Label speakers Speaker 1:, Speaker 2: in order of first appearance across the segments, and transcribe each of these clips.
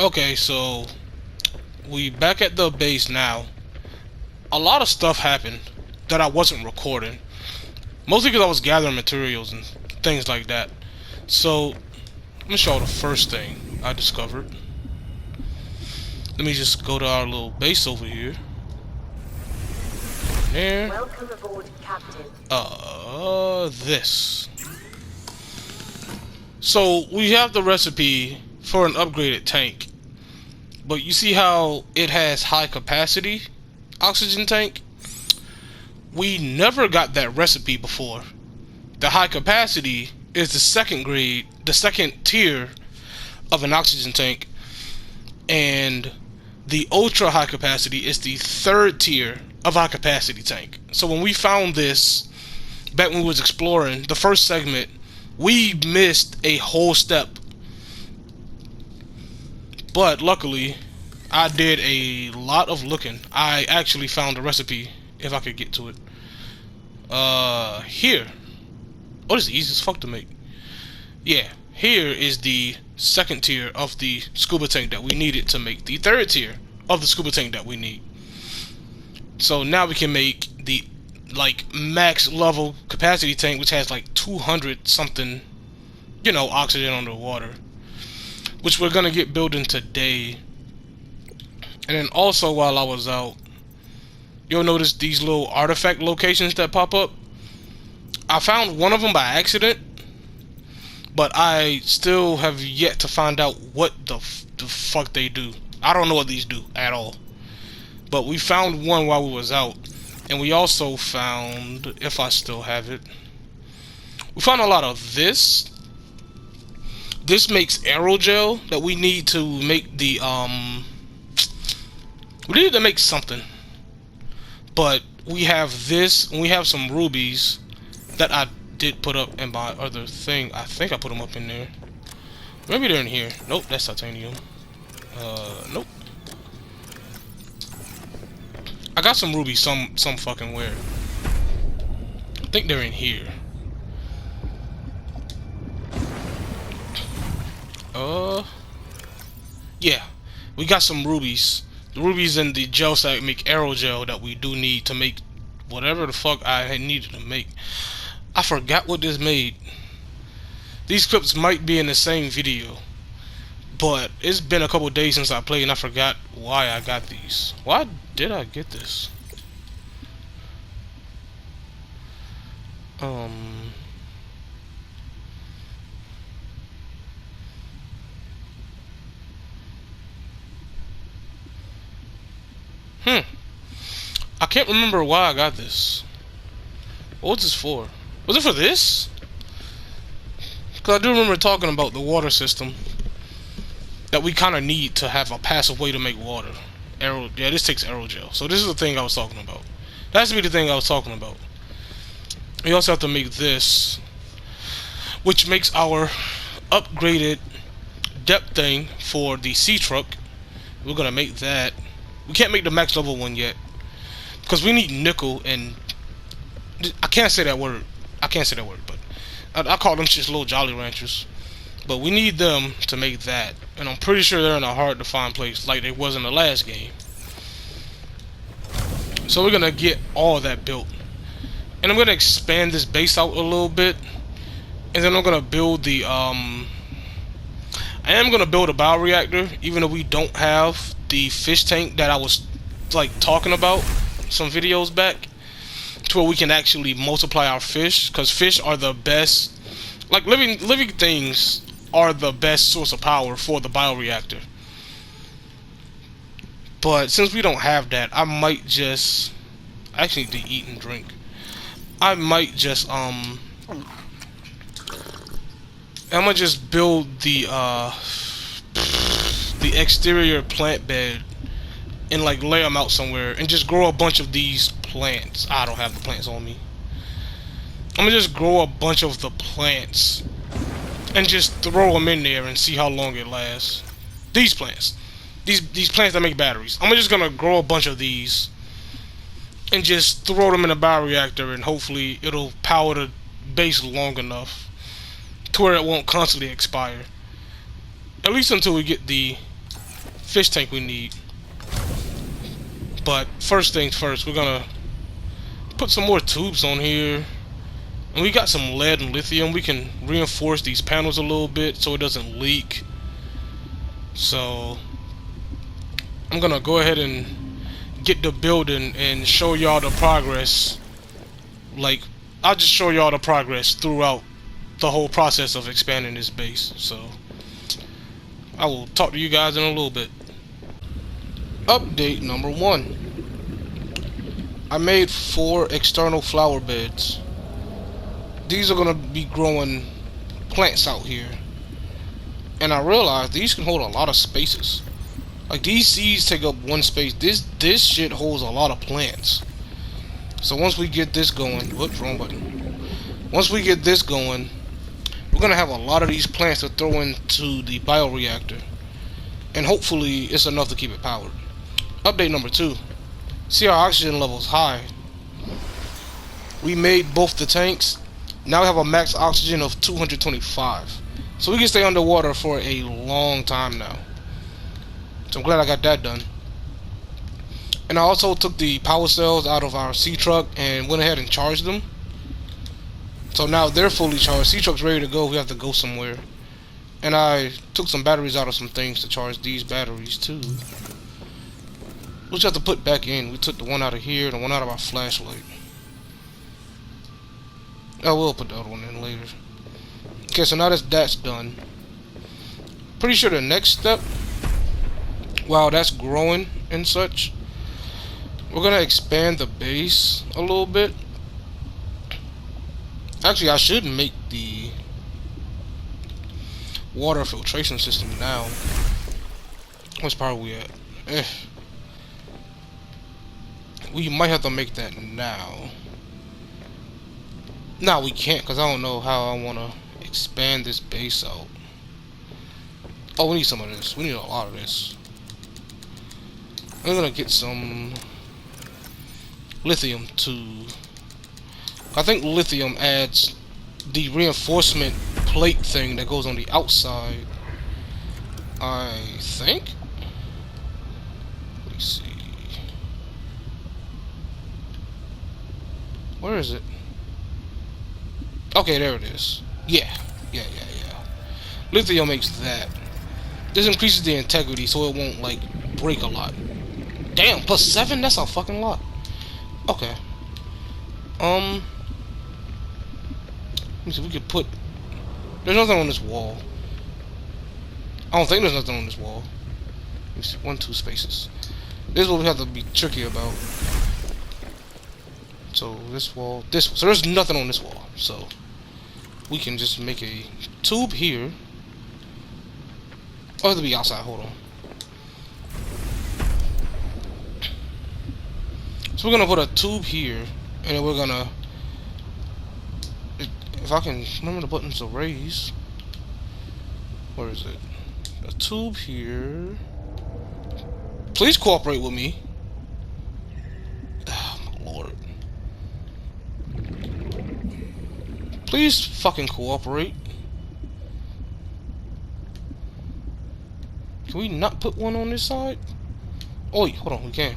Speaker 1: Okay, so we back at the base now. A lot of stuff happened that I wasn't recording. Mostly because I was gathering materials and things like that. So, let me show you the first thing I discovered. Let me just go to our little base over here. There.
Speaker 2: Welcome aboard, Captain.
Speaker 1: This. So, we have the recipe for an upgraded tank. But you see how it has high capacity oxygen tank? We never got that recipe before. The high capacity is the second tier of an oxygen tank, and the ultra high capacity is the third tier of high capacity tank. So when we found this back when we was exploring the first segment, we missed a whole step. But luckily, I did a lot of looking. I actually found the recipe, if I could get to it. Here. Oh, this is easy as fuck to make. Yeah, here is the second tier of the scuba tank that we needed to make the third tier of the scuba tank that we need. So now we can make the max level capacity tank, which has like 200 something, oxygen underwater, which we're gonna get building today. And then also, while I was out, you'll notice these little artifact locations that pop up. I found one of them by accident, but I still have yet to find out what the fuck they do. I don't know what these do at all. But we found one while we was out, and we also found, if I still have it, we found a lot of this. This makes aerogel that we need to make the we need to make something. But we have this, and we have some rubies that I did put up in my other thing. I think I put them up in there. Maybe they're in here. Nope, that's titanium. Nope. I got some rubies some fucking where. I think they're in here. Yeah. We got some rubies. The rubies in the gel sack make aerogel that we do need to make whatever the fuck I had needed to make. I forgot what this made. These clips might be in the same video, but it's been a couple days since I played and I forgot why I got these. Why did I get this? I can't remember why I got this. What was this for? Was it for this? Because I do remember talking about the water system, that we kind of need to have a passive way to make water. Yeah, this takes aerogel. So this is the thing I was talking about. That has to be the thing I was talking about. We also have to make this, which makes our upgraded depth thing for the sea truck. We're gonna make that. We can't make the max level one yet, because we need nickel, and I can't say that word. But I call them just little Jolly Ranchers. But we need them to make that, and I'm pretty sure they're in a hard to find place like they was in the last game. So we're gonna get all that built, and I'm gonna expand this base out a little bit, and then I'm gonna build the I am gonna build a bioreactor, even though we don't have the fish tank that I was talking about some videos back, to where we can actually multiply our fish, because fish are the best, living things are the best source of power for the bioreactor. But since we don't have that, I might just actually need to eat and drink. I might just I'm gonna just build the exterior plant bed and lay them out somewhere and just grow a bunch of these plants. I don't have the plants on me. I'm gonna just grow a bunch of the plants and just throw them in there and see how long it lasts. These plants. These plants that make batteries. I'm just gonna grow a bunch of these and just throw them in a bioreactor, and hopefully it'll power the base long enough to where it won't constantly expire. At least until we get the fish tank we need. But first things first, we're gonna put some more tubes on here. And we got some lead and lithium. We can reinforce these panels a little bit so it doesn't leak. So I'm gonna go ahead and get the building and show y'all the progress. Like, I'll just show y'all the progress throughout the whole process of expanding this base. So I will talk to you guys in a little bit. Update number 1. I made 4 external flower beds. These are gonna be growing plants out here. And I realized these can hold a lot of spaces. Like, these seeds take up 1 space. This shit holds a lot of plants. So once we get this going, whoops, wrong button. Once we get this going, we're gonna have a lot of these plants to throw into the bioreactor. And hopefully it's enough to keep it powered. Update number 2. See, our oxygen level's high. We made both the tanks. Now we have a max oxygen of 225. So we can stay underwater for a long time now. So I'm glad I got that done. And I also took the power cells out of our sea truck and went ahead and charged them. So now they're fully charged. Sea truck's ready to go. We have to go somewhere. And I took some batteries out of some things to charge these batteries too. We'll just have to put back in. We took the one out of here and the one out of our flashlight. I will put the other one in later. Okay, so now that's done. Pretty sure the next step, while that's growing and such, we're gonna expand the base a little bit. Actually, I should make the water filtration system now. What's part are we at? We might have to make that now. No, we can't, because I don't know how I want to expand this base out. Oh, we need some of this. We need a lot of this. I'm going to get some lithium too. I think lithium adds the reinforcement plate thing that goes on the outside. I think. Let me see. Where is it? Okay, there it is. Yeah. Lithium makes that. This increases the integrity so it won't, like, break a lot. Damn, +7? That's a fucking lot. Okay. Let me see if we could put... There's nothing on this wall. I don't think there's nothing on this wall. Let me see. 1, 2 spaces. This is what we have to be tricky about. So, this wall... So there's nothing on this wall. So... we can just make a tube here. Oh, it'll be outside. Hold on. So we're gonna put a tube here, and then we're gonna. If I can remember the buttons to raise. Where is it? A tube here. Please cooperate with me. Oh, my lord. Please fucking cooperate. Can we not put one on this side? Oh, hold on, we can.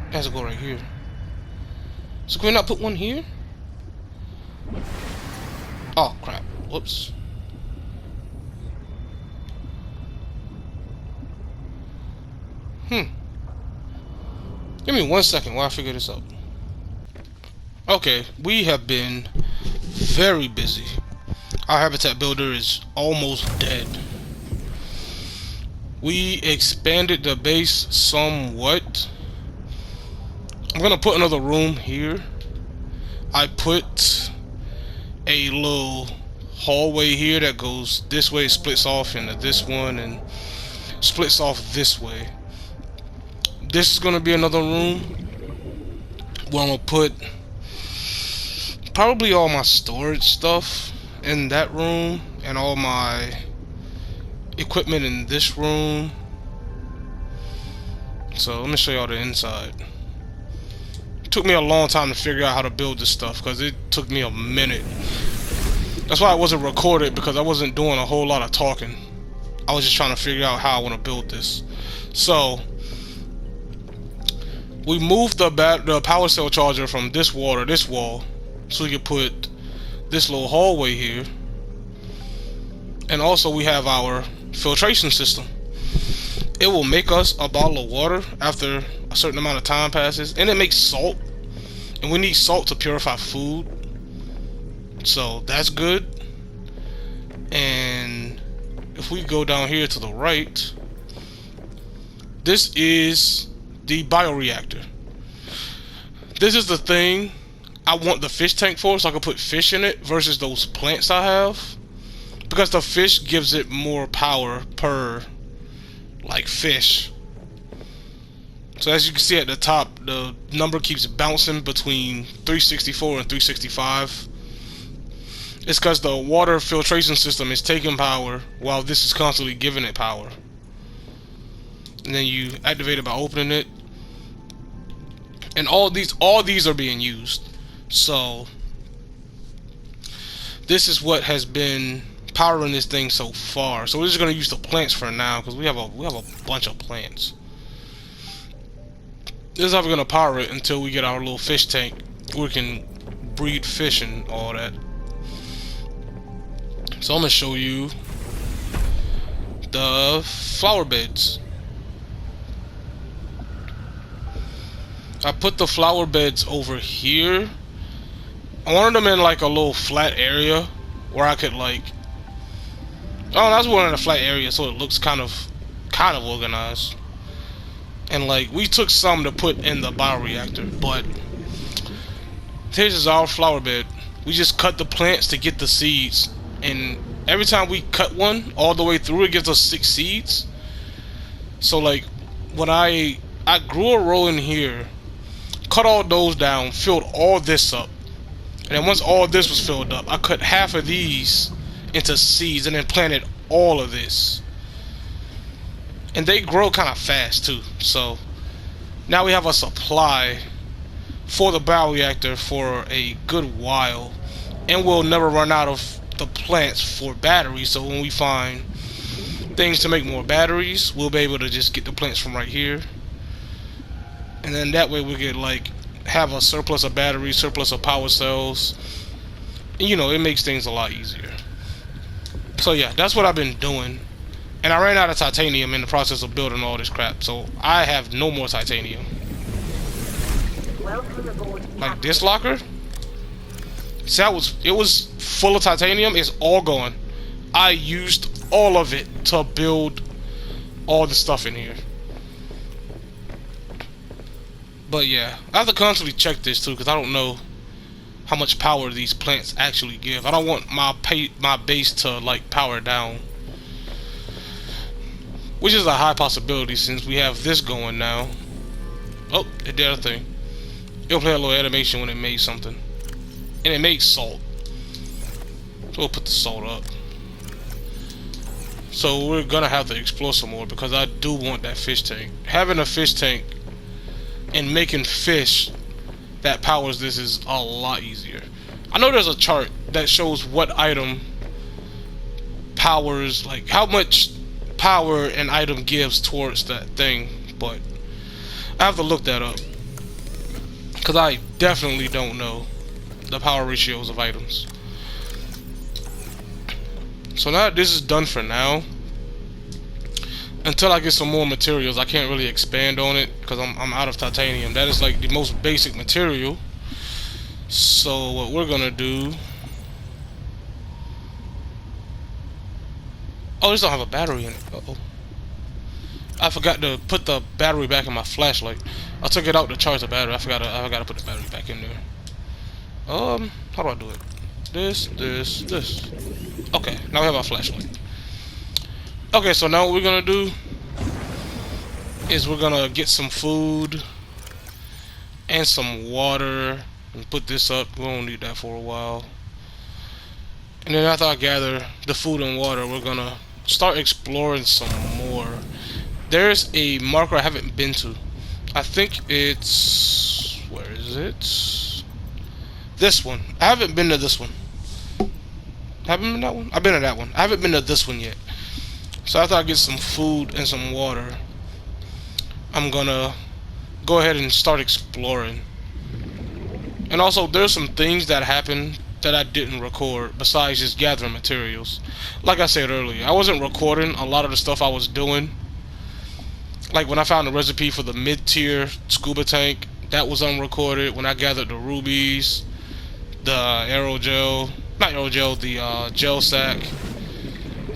Speaker 1: It has to go right here. So can we not put one here? Oh, crap. Whoops. Give me 1 second while I figure this out. Okay, we have been very busy. Our habitat builder is almost dead. We expanded the base somewhat. I'm gonna put another room here. I put a little hallway here that goes this way, splits off into this one, and splits off this way. This is gonna be another room where I'm gonna put probably all my storage stuff in that room and all my equipment in this room. So let me show y'all the inside. It took me a long time to figure out how to build this stuff because it took me a minute. That's why I wasn't recorded, because I wasn't doing a whole lot of talking. I was just trying to figure out how I want to build this. So we moved the power cell charger from this wall, so we could put this little hallway here. And also we have our filtration system. It will make us a bottle of water after a certain amount of time passes, and it makes salt, and we need salt to purify food, so that's good. And if we go down here to the right, this is the bioreactor. This is the thing I want the fish tank for, so I can put fish in it versus those plants I have, because the fish gives it more power per like fish. So as you can see at the top, the number keeps bouncing between 364 and 365. It's because the water filtration system is taking power while this is constantly giving it power. And then you activate it by opening it. And all these are being used. So this is what has been powering this thing so far. So we're just gonna use the plants for now because we have a bunch of plants. This is how we're gonna power it until we get our little fish tank where we can breed fish and all that. So I'm gonna show you the flower beds. I put the flower beds over here. I wanted them in like a little flat area where I could like, oh, that's one in a flat area so it looks kind of organized. And like we took some to put in the bioreactor, but this is our flower bed. We just cut the plants to get the seeds, and every time we cut one all the way through, it gives us 6 seeds. So like when I grew a row in here, cut all those down, filled all this up, and then once all this was filled up, I cut half of these into seeds and then planted all of this. And they grow kind of fast too. So now we have a supply for the bioreactor for a good while, and we'll never run out of the plants for batteries. So when we find things to make more batteries, we'll be able to just get the plants from right here, and then that way we could like have a surplus of batteries, surplus of power cells, and you know, it makes things a lot easier. So yeah, that's what I've been doing. And I ran out of titanium in the process of building all this crap, so I have no more titanium. Like this locker, see, it was full of titanium. It's all gone. I used all of it to build all the stuff in here. But yeah, I have to constantly check this too, because I don't know how much power these plants actually give. I don't want my base to like power down, which is a high possibility since we have this going now. Oh, it did a thing. It'll play a little animation when it made something. And it made salt. So we'll put the salt up. So we're gonna have to explore some more because I do want that fish tank. Having a fish tank and making fish that powers this is a lot easier. I know there's a chart that shows what item powers, like how much power an item gives towards that thing, but I have to look that up because I definitely don't know the power ratios of items. So now that this is done for now, until I get some more materials, I can't really expand on it because I'm out of titanium. That is like the most basic material. So what we're gonna do, oh, this don't have a battery in it. Uh-oh. I forgot to put the battery back in my flashlight. I took it out to charge the battery. I forgot to put the battery back in there. How do I do it? This. Okay, now we have our flashlight. Okay, so now what we're gonna do is we're gonna get some food and some water and put this up. We won't need that for a while. And then after I gather the food and water, we're gonna start exploring some more. There's a marker I haven't been to. I think it's, where is it? This one. I haven't been to this one. Haven't been to that one? I've been to that one. I haven't been to this one yet. So after I get some food and some water, I'm gonna go ahead and start exploring. And also, there's some things that happen that I didn't record besides just gathering materials. Like I said earlier, I wasn't recording a lot of the stuff I was doing. Like when I found the recipe for the mid-tier scuba tank, that was unrecorded. When I gathered the rubies, the aerogel, not aerogel, the gel sack.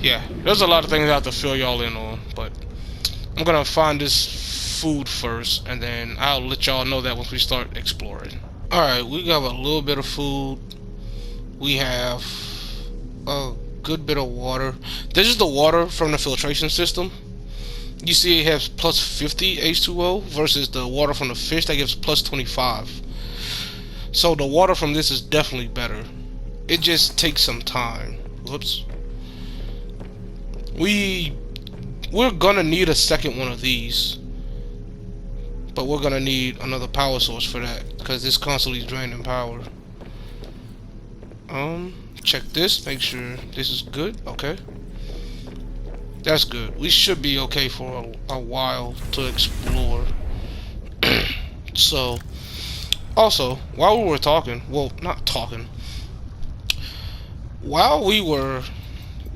Speaker 1: Yeah, there's a lot of things I have to fill y'all in on, but I'm gonna find this food first, and then I'll let y'all know that once we start exploring. Alright, we got a little bit of food. We have a good bit of water. This is the water from the filtration system. You see it has plus 50 H2O versus the water from the fish that gives plus 25. So the water from this is definitely better. It just takes some time. Whoops. We're gonna need a second one of these, but we're gonna need another power source for that because this constantly draining power. Check this, make sure this is good. Okay, that's good. We should be okay for a while to explore. So, also, while we were talking, well, not talking, while we were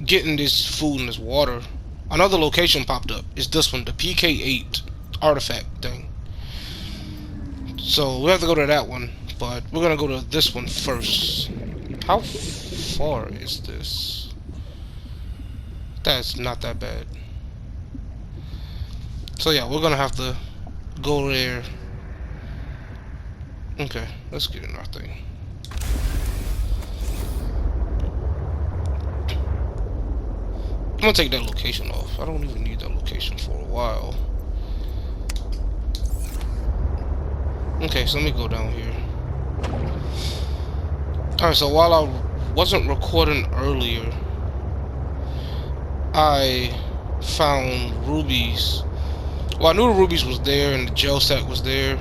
Speaker 1: getting this food and this water, another location popped up. It's this one, the PK8 artifact thing. So we have to go to that one, but we're gonna go to this one first. How far is this? That's not that bad. So yeah, we're gonna have to go there. Okay, let's get in our thing. I'm gonna take that location off. I don't even need that location for a while. Okay, so let me go down here. Alright, so while I wasn't recording earlier, I found rubies. Well, I knew the rubies was there and the gel sack was there.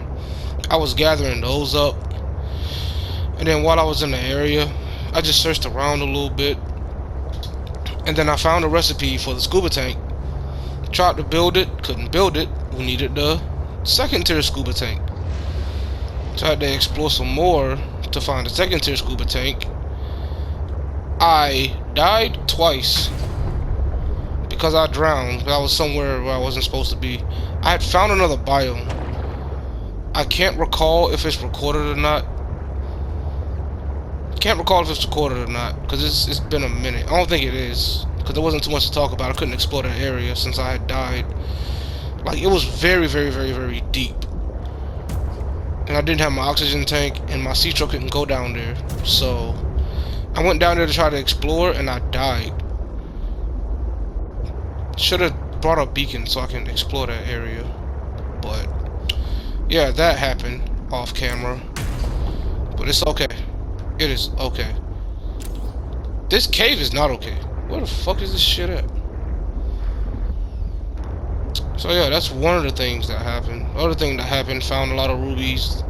Speaker 1: I was gathering those up. And then while I was in the area, I just searched around a little bit. And then I found a recipe for the scuba tank. Tried to build it, couldn't build it. We needed the second tier scuba tank. Tried to explore some more to find the second tier scuba tank. I died twice because I drowned. I was somewhere where I wasn't supposed to be. I had found another biome. I can't recall if it's recorded or not. Can't recall if it's recorded or not because it's been a minute. I don't think it is because there wasn't too much to talk about. I couldn't explore that area since I had died. Like, it was very, very, very, very deep, and I didn't have my oxygen tank, and my sea truck couldn't go down there. So I went down there to try to explore, and I died. Should have brought a beacon so I can explore that area, but yeah, that happened off camera. But it's okay. It is okay. This cave is not okay. Where the fuck is this shit at? So yeah, that's one of the things that happened. The other thing that happened, found a lot of rubies,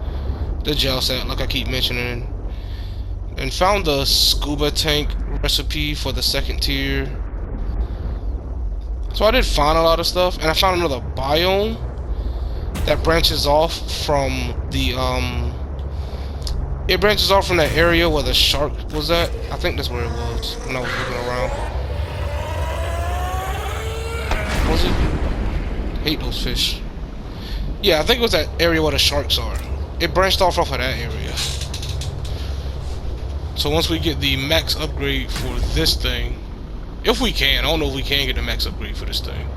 Speaker 1: the gel set, like I keep mentioning, and found the scuba tank recipe for the second tier. So I did find a lot of stuff, and I found another biome that branches off from the it branches off from that area where the shark was at. I think that's where it was when I was looking around. Was it? Hate those fish. Yeah, I think it was that area where the sharks are. It branched off of that area. So once we get the max upgrade for this thing, if we can, I don't know if we can get the max upgrade for this thing.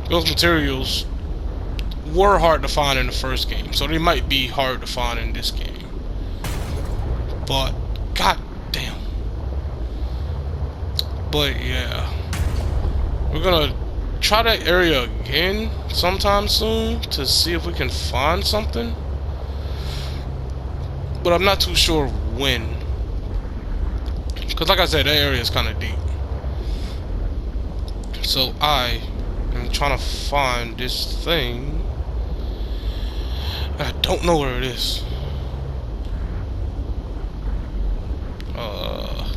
Speaker 1: Those materials were hard to find in the first game, so they might be hard to find in this game. But god damn. But yeah, we're gonna try that area again sometime soon to see if we can find something, but I'm not too sure when, because like I said, that area is kind of deep. So I am trying to find this thing. I don't know where it is.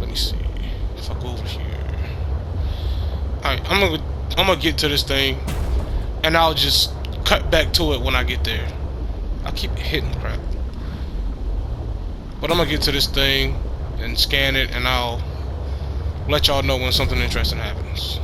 Speaker 1: Let me see if I go over here. Alright, I'm gonna get to this thing, and I'll just cut back to it when I get there. I keep hitting crap. But I'm gonna get to this thing and scan it, and I'll let y'all know when something interesting happens.